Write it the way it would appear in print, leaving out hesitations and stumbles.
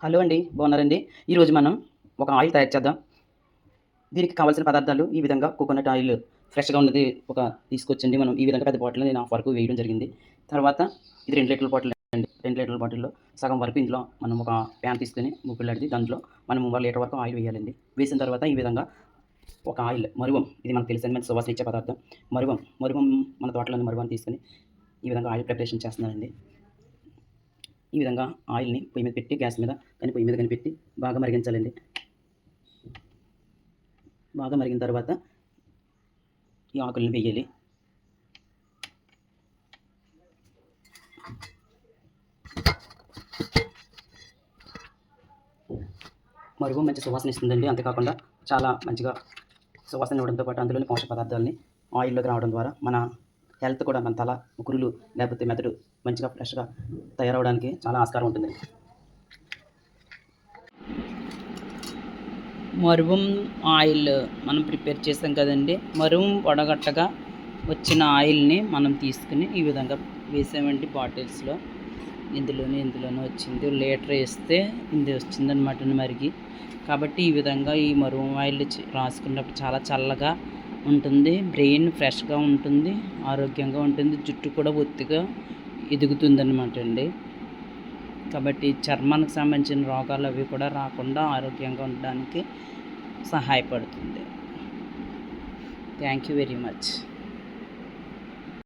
Hello అండి. బాగున్నారండి? ఈరోజు మనం ఒక ఆయిల్ తయారు చేద్దాం. దీనికి కావాల్సిన పదార్థాలు ఈ విధంగా కోకోనట్ ఆయిల్ ఫ్రెష్‌గా ఉన్నది తీసుకొచ్చండి. మనం ఈ విధంగా పెద్ద బాటిల్‌లో నేను హాఫ్ వరకు వేయడం జరిగింది. తర్వాత ఇది 2 లీటర్ల బాటిల్ అండి. 2 లీటర్ల బాటిల్‌లో సగం వరకు ఇందులో మనం ఒక ప్యాన్ తీసుకొని మూకుడులాడిది దాంట్లో మనం 1 లీటర్ వరకు ఆయిల్ వేయాలండి. వేసిన తర్వాత ఈ విధంగా ఒక ఆయిల్ మరువం ఇది మనకు తెలుసండి మంచి సువాసన ఇచ్చే పదార్థం. మరువం మన తోటలోని మరువాన్ని తీసుకొని ఈ విధంగా ఆయిల్ ప్రిపరేషన్ చేస్తున్నానండి. ఈ విధంగా ఆయిల్‌ని పొయ్యి మీద పెట్టి గ్యాస్ మీద కానీ పొయ్యి మీద కానీ పెట్టి బాగా మరిగించాలండి. బాగా మరిగిన తర్వాత ఈ ఆకుల్ని వేయాలి. మరుగు మంచి సువాసన ఇస్తుందండి. అంతేకాకుండా చాలా మంచిగా సువాసన ఇవ్వడంతో పాటు అందులోని పోషక పదార్థాలని ఆయిల్లోకి రావడం ద్వారా మన హెల్త్ కూడా మన తల, కురులు లేకపోతే మెదడు మంచిగా ఫ్రెష్‌గా తయారవ్వడానికి చాలా ఆస్కారం ఉంటుందండి. మరువం ఆయిల్ మనం ప్రిపేర్ చేసాం కదండి. మరువం వడగట్టగా వచ్చిన ఆయిల్ని మనం తీసుకుని ఈ విధంగా వేసామండి బాటిల్స్లో. ఇందులోనే వచ్చింది. లీటర్ వేస్తే ఇది వచ్చిందనమాట మరిగి. కాబట్టి ఈ విధంగా ఈ మరువం ఆయిల్ రాసుకున్నప్పుడు చాలా చల్లగా ఉంటుంది. బ్రెయిన్ ఫ్రెష్గా ఉంటుంది, ఆరోగ్యంగా ఉంటుంది, జుట్టు కూడా ఒత్తిగా ఎదుగుతుందన్నమాట అండి. కాబట్టి చర్మానికి సంబంధించిన రోగాలు అవి కూడా రాకుండా ఆరోగ్యంగా ఉండడానికి సహాయపడుతుంది. Thank you very much.